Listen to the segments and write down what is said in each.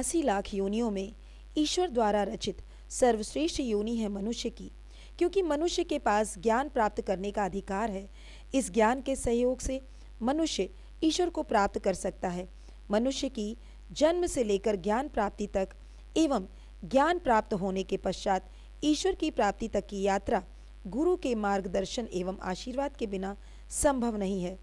84 लाख योनियों में ईश्वर द्वारा रचित सर्वश्रेष्ठ योनि है मनुष्य की, क्योंकि मनुष्य के पास ज्ञान प्राप्त करने का अधिकार है। इस ज्ञान के सहयोग से मनुष्य ईश्वर को प्राप्त कर सकता है। मनुष्य की जन्म से लेकर ज्ञान प्राप्ति तक एवं ज्ञान प्राप्त होने के पश्चात ईश्वर की प्राप्ति तक की यात्रा गुरु के मार्गदर्शन एवं आशीर्वाद के बिना संभव नहीं है।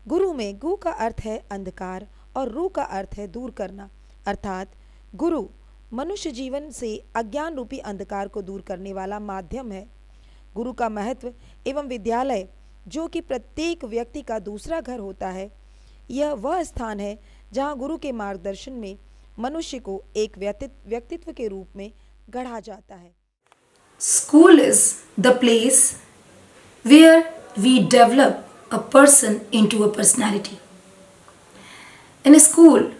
गुरु में गु का अर्थ है अंधकार और रु का अर्थ है दूर करना, अर्थात गुरु मनुष्य जीवन से अज्ञान रूपी अंधकार को दूर करने वाला माध्यम है। गुरु का महत्व एवं विद्यालय, जो कि प्रत्येक व्यक्ति का दूसरा घर होता है, यह वह स्थान है जहाँ गुरु के मार्गदर्शन में मनुष्य को एक व्यक्तित्व के रूप में गढ़ा जाता है। School is the place where we develop a person into a personality. In a school,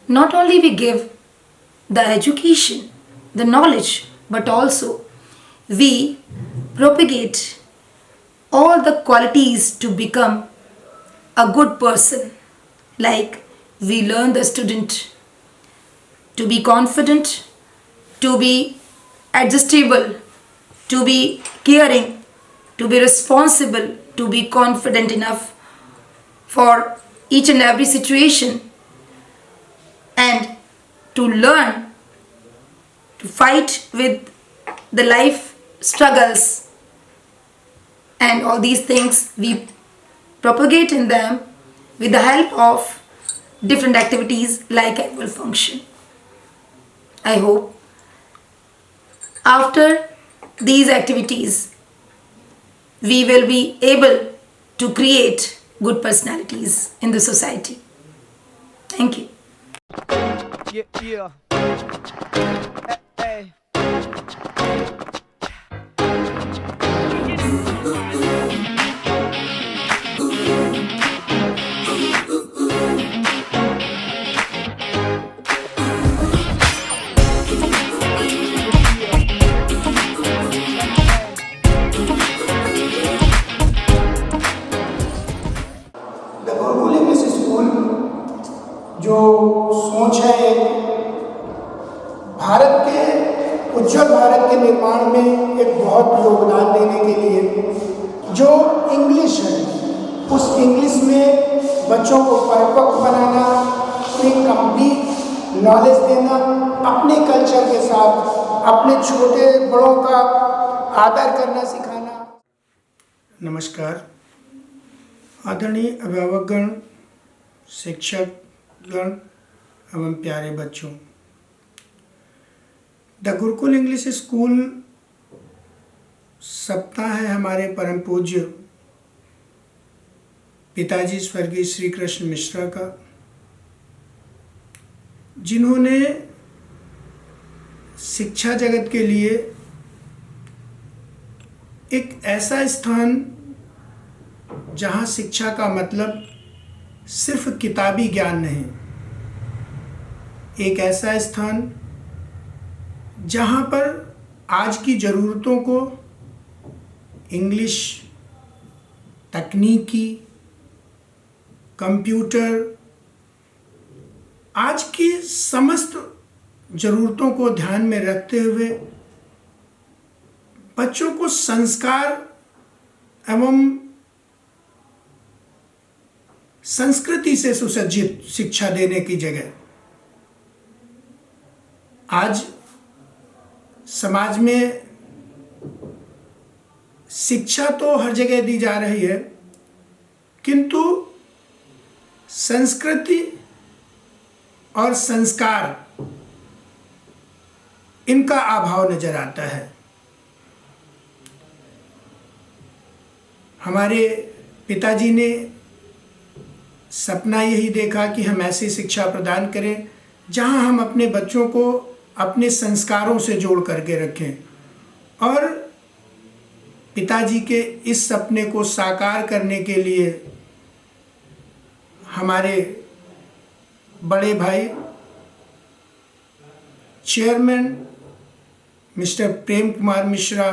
not only we give the education, the knowledge, but also we propagate all the qualities to become a good person. Like we learn the student to be confident, to be adjustable, to be caring, to be responsible, to be confident enough for each and every situation, and to learn to fight with the life struggles, and all these things we propagate in them with the help of different activities like annual function. I hope after these activities we will be able to create good personalities in the society. Thank you. Yeah. Hey. The Gurukul English school जो सोच है एक भारत के उज्जवल भारत के निर्माण में एक बहुत योगदान देने के लिए जो इंग्लिश है उस इंग्लिश में बच्चों को परिपक्व बनाना, उन्हें कंप्लीट नॉलेज देना, अपने कल्चर के साथ अपने छोटे बड़ों का आदर करना सिखाना। नमस्कार आदरणीय अभिभावकगण, शिक्षकगण एवं प्यारे बच्चों, द गुरुकुल इंग्लिश स्कूल सप्ताह है हमारे परम पूज्य पिताजी स्वर्गीय श्री कृष्ण मिश्रा का, जिन्होंने शिक्षा जगत के लिए एक ऐसा स्थान जहाँ शिक्षा का मतलब सिर्फ किताबी ज्ञान नहीं, एक ऐसा स्थान जहाँ पर आज की ज़रूरतों को इंग्लिश, तकनीकी, कंप्यूटर, आज की समस्त ज़रूरतों को ध्यान में रखते हुए बच्चों को संस्कार एवं संस्कृति से सुसज्जित शिक्षा देने की जगह आज समाज में शिक्षा तो हर जगह दी जा रही है, किंतु संस्कृति और संस्कार इनका अभाव नजर आता है। हमारे पिताजी ने सपना यही देखा कि हम ऐसी शिक्षा प्रदान करें जहां हम अपने बच्चों को अपने संस्कारों से जोड़ करके रखें। और पिताजी के इस सपने को साकार करने के लिए हमारे बड़े भाई चेयरमैन मिस्टर प्रेम कुमार मिश्रा,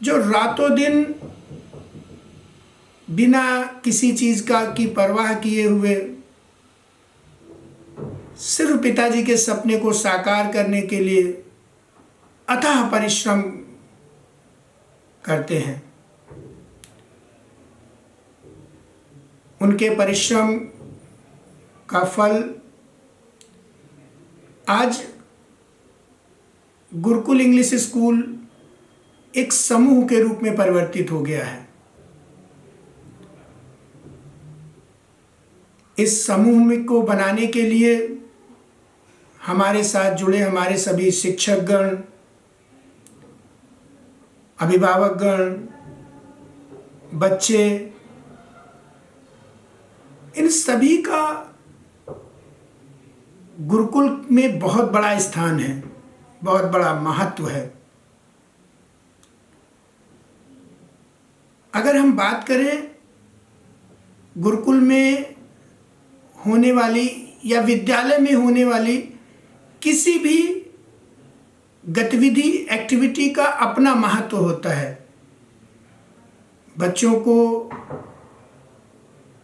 जो रातों दिन बिना किसी चीज़ की परवाह किए हुए सिर्फ पिताजी के सपने को साकार करने के लिए अथाह परिश्रम करते हैं। उनके परिश्रम का फल आज गुरुकुल इंग्लिश स्कूल एक समूह के रूप में परिवर्तित हो गया है। इस समूह को बनाने के लिए हमारे साथ जुड़े हमारे सभी शिक्षकगण, अभिभावकगण, बच्चे, इन सभी का गुरुकुल में बहुत बड़ा स्थान है, बहुत बड़ा महत्व है। अगर हम बात करें गुरुकुल में होने वाली या विद्यालय में होने वाली किसी भी गतिविधि, एक्टिविटी का अपना महत्व होता है। बच्चों को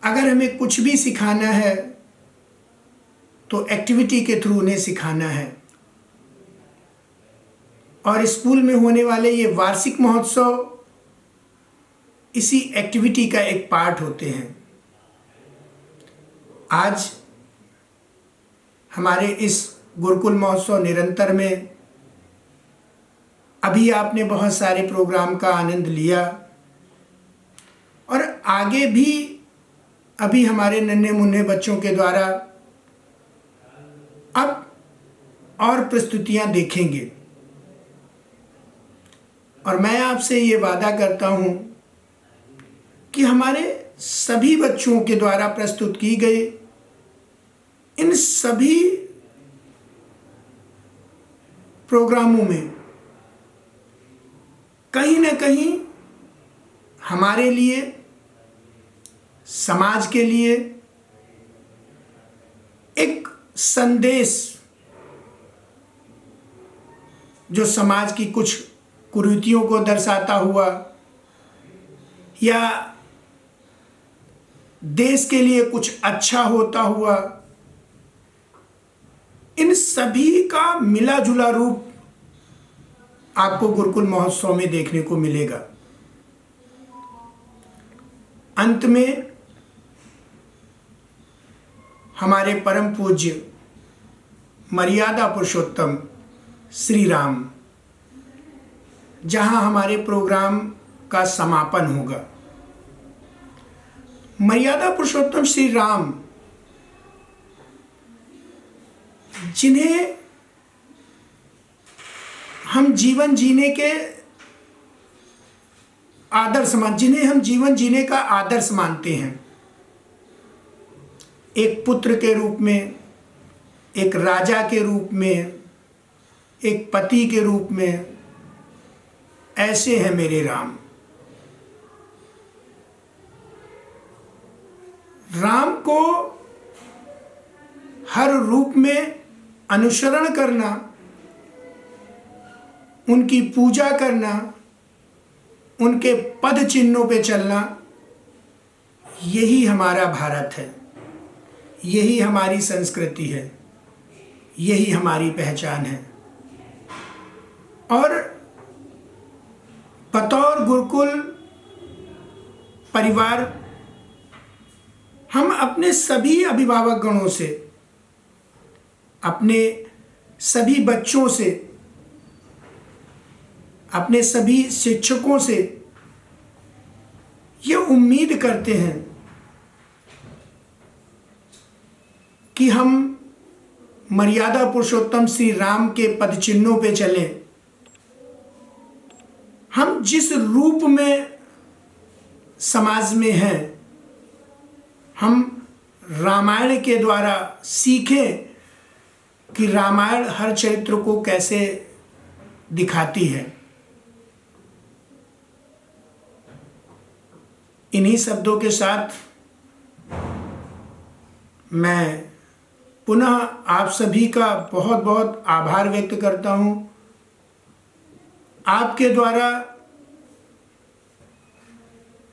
अगर हमें कुछ भी सिखाना है तो एक्टिविटी के थ्रू उन्हें सिखाना है। और स्कूल में होने वाले ये वार्षिक महोत्सव इसी एक्टिविटी का एक पार्ट होते हैं। आज हमारे इस गुरुकुल महोत्सव निरंतर में अभी आपने बहुत सारे प्रोग्राम का आनंद लिया और आगे भी अभी हमारे नन्हे मुन्ने बच्चों के द्वारा अब और प्रस्तुतियां देखेंगे। और मैं आपसे ये वादा करता हूं कि हमारे सभी बच्चों के द्वारा प्रस्तुत की गई इन सभी प्रोग्रामों में कहीं ना कहीं हमारे लिए, समाज के लिए एक संदेश, जो समाज की कुछ कुरीतियों को दर्शाता हुआ या देश के लिए कुछ अच्छा होता हुआ, इन सभी का मिला जुला रूप आपको गुरुकुल महोत्सव में देखने को मिलेगा। अंत में हमारे परम पूज्य मर्यादा पुरुषोत्तम श्री राम, जहां हमारे प्रोग्राम का समापन होगा, मर्यादा पुरुषोत्तम श्री राम जिन्हें हम जीवन जीने के आदर्श जिन्हें हम जीवन जीने का आदर्श मानते हैं, एक पुत्र के रूप में, एक राजा के रूप में, एक पति के रूप में, ऐसे हैं मेरे राम। राम को हर रूप में अनुसरण करना, उनकी पूजा करना, उनके पद चिन्हों पे चलना, यही हमारा भारत है, यही हमारी संस्कृति है, यही हमारी पहचान है। और बतौर गुरुकुल परिवार हम अपने सभी अभिभावक गणों से, अपने सभी बच्चों से, अपने सभी शिक्षकों से ये उम्मीद करते हैं कि हम मर्यादा पुरुषोत्तम श्री राम के पद चिन्हों पे चलें। हम जिस रूप में समाज में हैं, हम रामायण के द्वारा सीखें कि रामायण हर चरित्र को कैसे दिखाती है। इन्हीं शब्दों के साथ मैं पुनः आप सभी का बहुत बहुत आभार व्यक्त करता हूँ। आपके द्वारा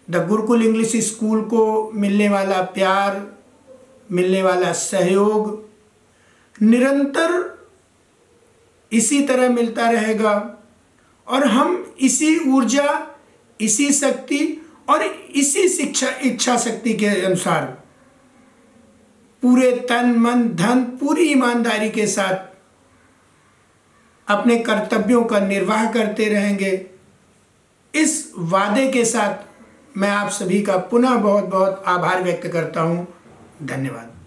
द गुरुकुल इंग्लिश स्कूल को मिलने वाला प्यार, मिलने वाला सहयोग, निरंतर इसी तरह मिलता रहेगा और हम इसी ऊर्जा, इसी शक्ति और इसी इच्छा शक्ति के अनुसार पूरे तन मन धन पूरी ईमानदारी के साथ अपने कर्तव्यों का निर्वाह करते रहेंगे। इस वादे के साथ मैं आप सभी का पुनः बहुत बहुत आभार व्यक्त करता हूं। धन्यवाद।